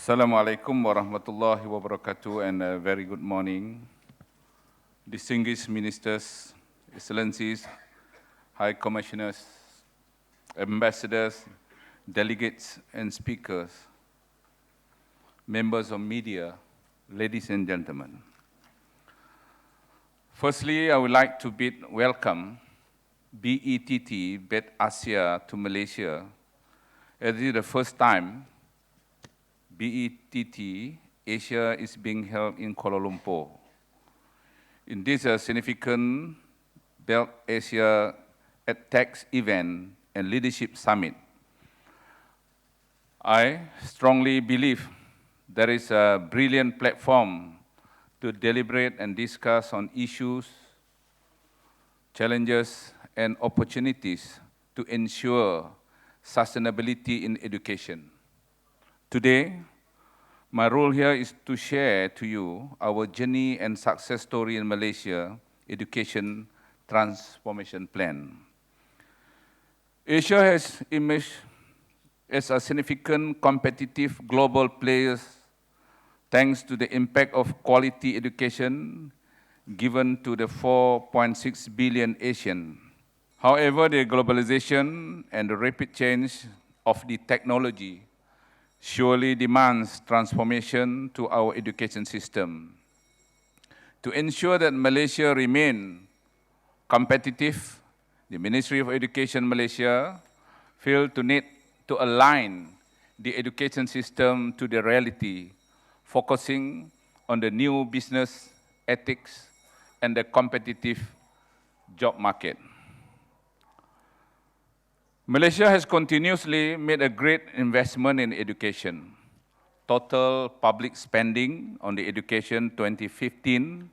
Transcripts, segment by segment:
Assalamualaikum warahmatullahi wabarakatuh and a very good morning. Distinguished ministers, excellencies, high commissioners, ambassadors, delegates and speakers, members of media, ladies and gentlemen. Firstly, I would like to bid welcome BETT, Bett Asia to Malaysia. It is the first time BETT Asia is being held in Kuala Lumpur. In this significant Belt Asia Tax event and leadership summit, I strongly believe there is a brilliant platform to deliberate and discuss on issues, challenges, and opportunities to ensure sustainability in education. Today, my role here is to share to you our journey and success story in Malaysia Education Transformation Plan. Asia has emerged as a significant competitive global player thanks to the impact of quality education given to the 4.6 billion Asian. However, the globalization and the rapid change of the technology surely demands transformation to our education system. To ensure that Malaysia remain competitive, the Ministry of Education Malaysia feel to need to align the education system to the reality, focusing on the new business ethics and the competitive job market. Malaysia has continuously made a great investment in education. Total public spending on the education 2015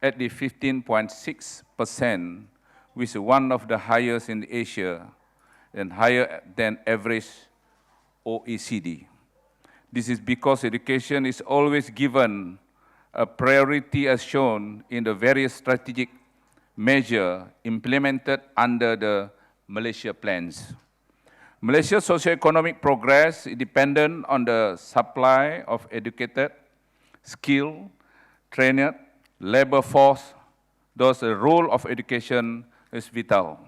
at the 15.6%, which is one of the highest in Asia and higher than average OECD. This is because education is always given a priority as shown in the various strategic measures implemented under the Malaysia plans. Malaysia's socio-economic progress is dependent on the supply of educated, skilled, trained labor force. Thus, the role of education is vital.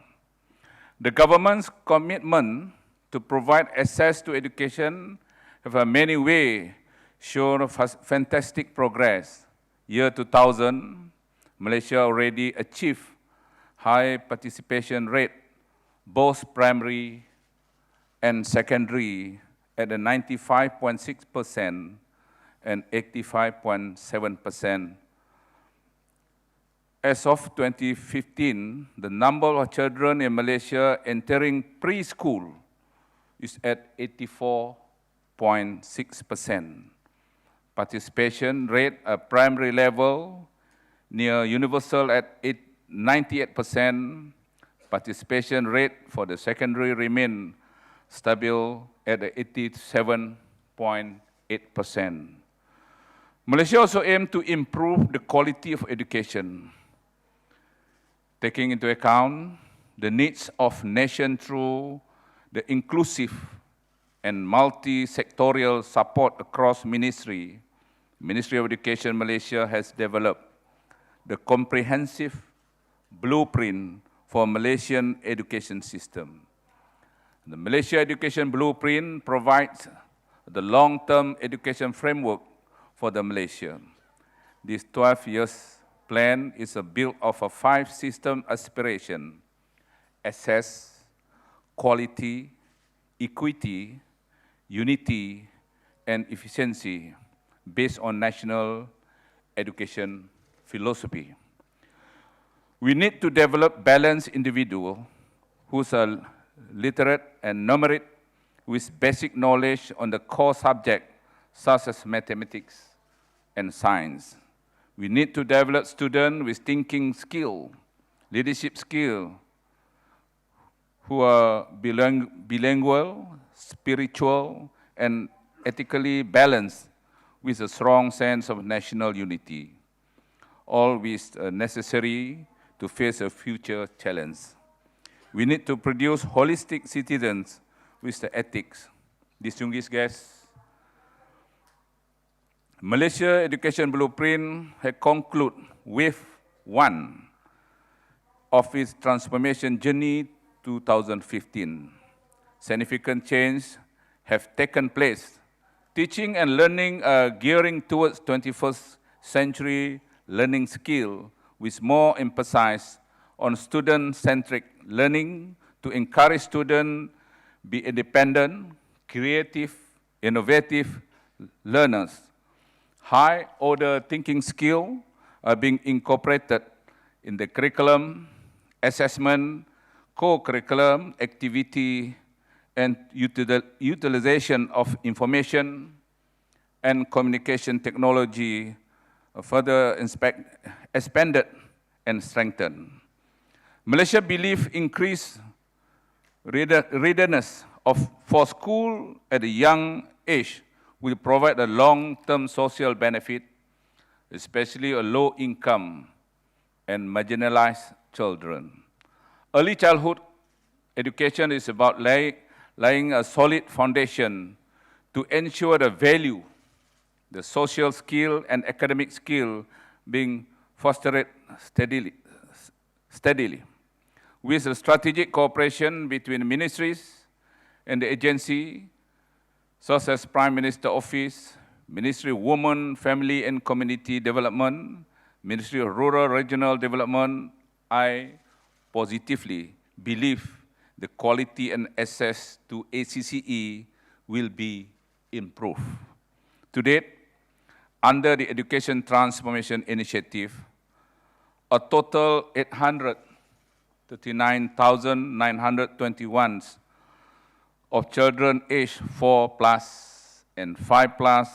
The government's commitment to provide access to education have in many ways shown fantastic progress. Year 2000, Malaysia already achieved high participation rate both primary and secondary at a 95.6% and 85.7%. As of 2015, the number of children in Malaysia entering preschool is at 84.6%. Participation rate at primary level near universal at 98%. Participation rate for the secondary remain stable at 87.8%. Malaysia also aims to improve the quality of education, taking into account the needs of nation through the inclusive and multi-sectorial support across ministry. Ministry of Education Malaysia has developed the comprehensive blueprint for Malaysian education system. The Malaysia Education Blueprint provides the long-term education framework for the Malaysia. This 12 years plan is a build of a 5-system aspiration: access, quality, equity, unity, and efficiency based on national education philosophy. We need to develop balanced individuals who are literate and numerate with basic knowledge on the core subject such as mathematics and science. We need to develop students with thinking skill, leadership skill, who are bilingual, spiritual, and ethically balanced with a strong sense of national unity, all which are necessary to face a future challenge. We need to produce holistic citizens with the ethics. Distinguished guests, Malaysia Education Blueprint has concluded wave 1 of its transformation journey 2015. Significant change have taken place. Teaching and learning are gearing towards 21st century learning skill with more emphasis on student-centric learning to encourage students be independent, creative, innovative learners. High-order thinking skills are being incorporated in the curriculum, assessment, co-curriculum activity, and utilization of information and communication technology further expanded and strengthened. Malaysia believes increased readiness for school at a young age will provide a long-term social benefit, especially a low-income and marginalized children. Early childhood education is about laying a solid foundation to ensure the value, the social skill and academic skill being fostered steadily. With a strategic cooperation between ministries and the agency, such as Prime Minister Office, Ministry of Women, Family and Community Development, Ministry of Rural Regional Development, I positively believe the quality and access to ACCE will be improved. To date, under the Education Transformation Initiative, a total 839,921 of children aged 4+ and 5+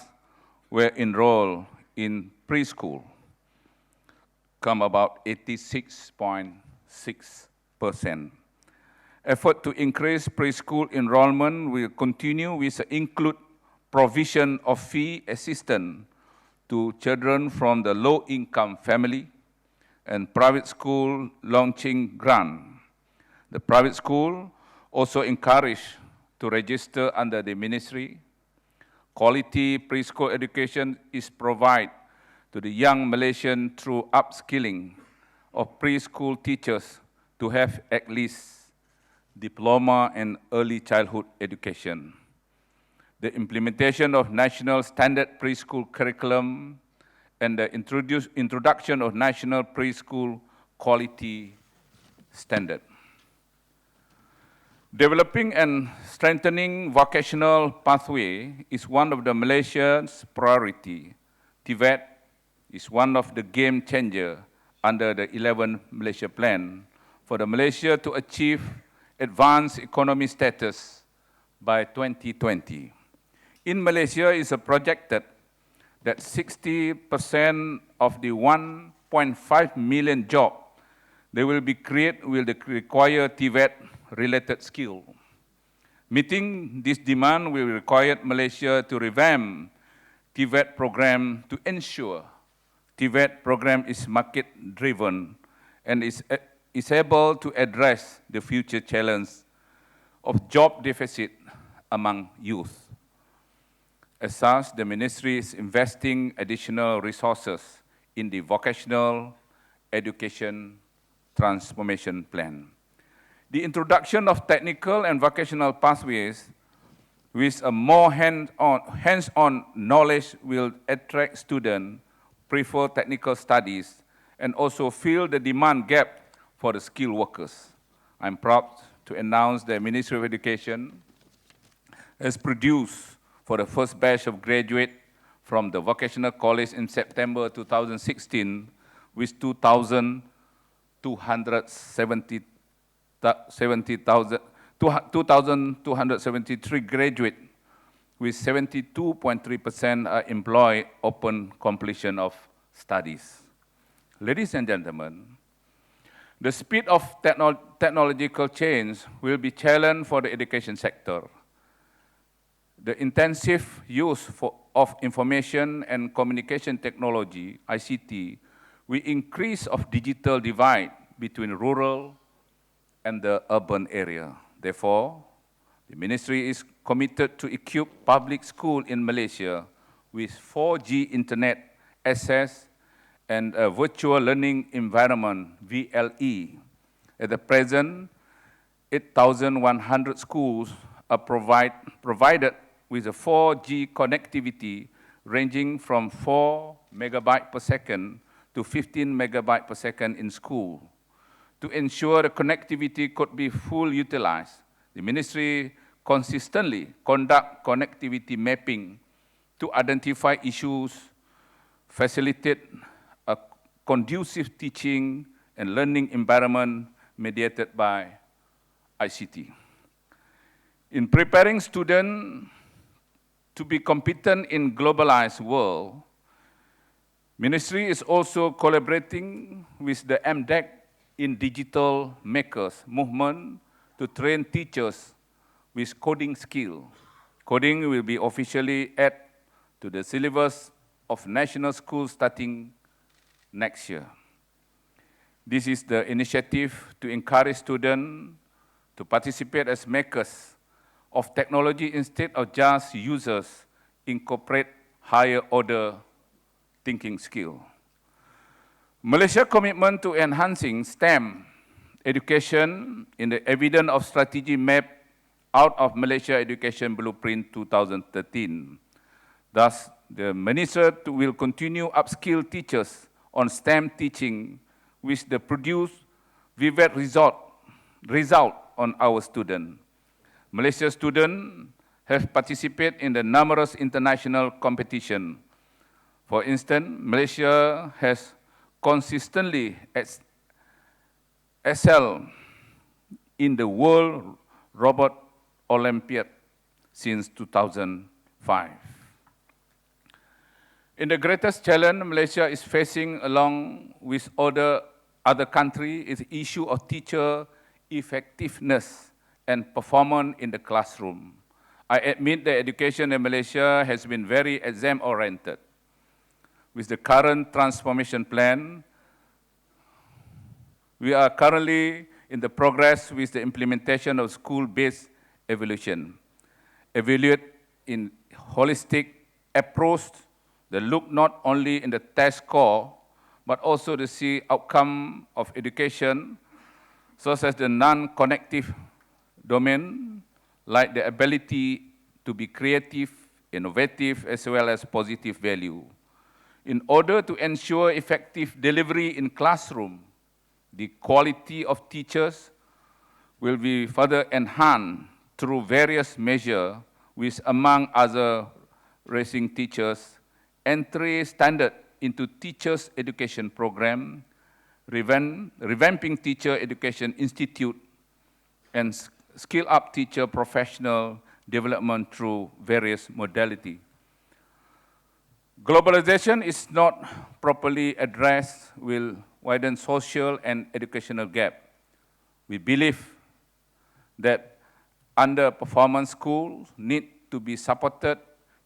were enrolled in preschool, come about 86.6%. Effort to increase preschool enrollment will continue with the include provision of fee assistance to children from the low-income family and private school launching grant. The private school also encouraged to register under the ministry. Quality preschool education is provided to the young Malaysian through upskilling of preschool teachers to have at least diploma in early childhood education. The implementation of national standard preschool curriculum and the introduction of national preschool quality standard. Developing and strengthening vocational pathway is one of the Malaysia's priority. TVET is one of the game changer under the 11 Malaysia Plan for the Malaysia to achieve advanced economy status by 2020. In Malaysia, it's projected that 60% of the 1.5 million jobs they will be created will require TVET-related skill. Meeting this demand will require Malaysia to revamp TVET program to ensure TVET program is market-driven and is able to address the future challenge of job deficit among youth. As such, the ministry is investing additional resources in the vocational education transformation plan. The introduction of technical and vocational pathways with a more hands-on knowledge will attract students, prefer technical studies, and also fill the demand gap for the skilled workers. I'm proud to announce the Ministry of Education has produced for the first batch of graduates from the vocational college in September 2016 with 2,273 graduates, with 72.3% are employed upon completion of studies. Ladies and gentlemen, the speed of technological change will be a challenge for the education sector. The intensive use of information and communication technology, ICT, will increase of digital divide between rural and the urban area. Therefore, the ministry is committed to equip public schools in Malaysia with 4G internet access and a virtual learning environment, VLE. At the present, 8,100 schools are provided with a 4G connectivity ranging from 4 megabytes per second to 15 megabytes per second in school. To ensure the connectivity could be fully utilized, the ministry consistently conduct connectivity mapping to identify issues, facilitate a conducive teaching and learning environment mediated by ICT. In preparing students to be competent in globalized world, Ministry is also collaborating with the MDEC in digital makers movement to train teachers with coding skill. Coding will be officially added to the syllabus of national schools starting next year. This is the initiative to encourage students to participate as makers of technology instead of just users, incorporate higher order thinking skill. Malaysia's commitment to enhancing STEM education in the evidence of strategy map out of Malaysia Education Blueprint 2013. Thus, the Minister will continue upskill teachers on STEM teaching, which the produce vivid result on our students. Malaysia students have participated in the numerous international competitions. For instance, Malaysia has consistently excelled in the World Robot Olympiad since 2005. In the greatest challenge Malaysia is facing along with other countries is the issue of teacher effectiveness and performance in the classroom. I admit that education in Malaysia has been very exam-oriented. With the current transformation plan, we are currently in the progress with the implementation of school-based evaluation. Evaluate in holistic approach that look not only in the test score, but also to see outcome of education, such as the non-connective domain, like the ability to be creative, innovative, as well as positive value. In order to ensure effective delivery in classroom, the quality of teachers will be further enhanced through various measures, with, among other, raising teachers, entry standard into teachers' education program, revamping teacher education institute, and skill up teacher professional development through various modalities. Globalization is not properly addressed will widen social and educational gap. We believe that underperformance schools need to be supported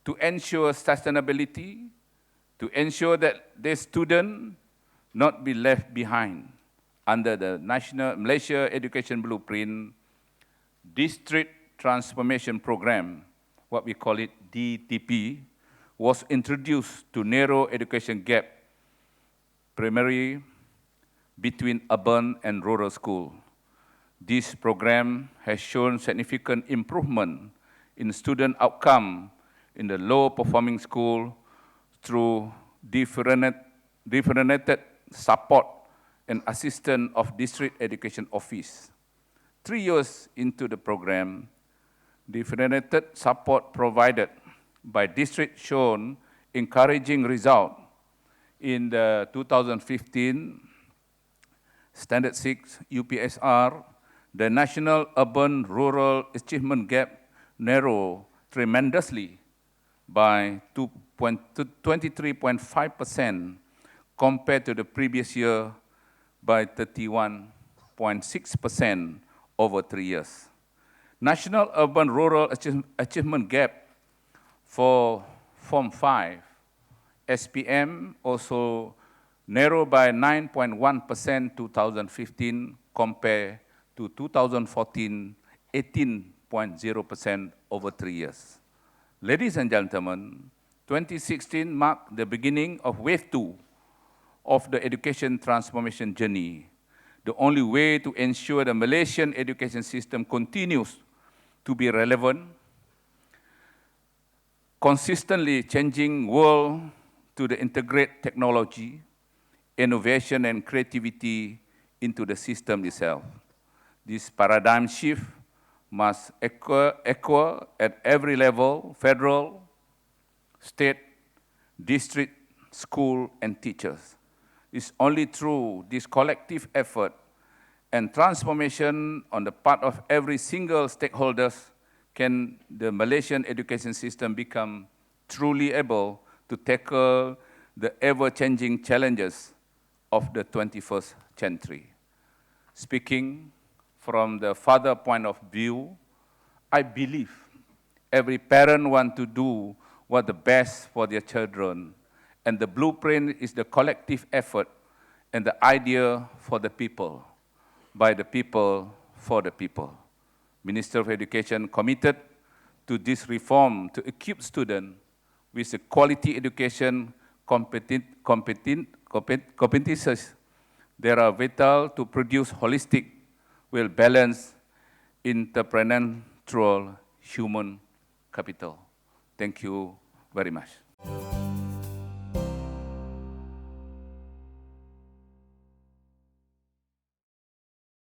to ensure sustainability, to ensure that their students not be left behind. Under the National Malaysia Education Blueprint District Transformation Program, what we call it DTP, was introduced to narrow education gap, primarily between urban and rural schools. This program has shown significant improvement in student outcome in the low-performing school through differentiated support and assistance of District Education Office. 3 years into the program, differentiated support provided by district shown encouraging result. In the 2015 Standard 6 UPSR, the National Urban-Rural Achievement Gap narrowed tremendously by 23.5% compared to the previous year by 31.6% over 3 years. National Urban-Rural Achievement Gap for Form 5, SPM also narrowed by 9.1% 2015 compared to 2014, 18.0% over 3 years. Ladies and gentlemen, 2016 marked the beginning of Wave 2 of the education transformation journey. The only way to ensure the Malaysian education system continues to be relevant, consistently changing world to the integrate technology, innovation and creativity into the system itself. This paradigm shift must occur at every level, federal, state, district, school, and teachers. It's only through this collective effort and transformation on the part of every single stakeholders can the Malaysian education system become truly able to tackle the ever-changing challenges of the 21st century. Speaking from the father point of view, I believe every parent wants to do what's the best for their children, and the blueprint is the collective effort and the idea for the people, by the people, for the people. Minister of Education committed to this reform to equip students with a quality education competencies that are vital to produce holistic, well-balanced, entrepreneurial human capital. Thank you very much.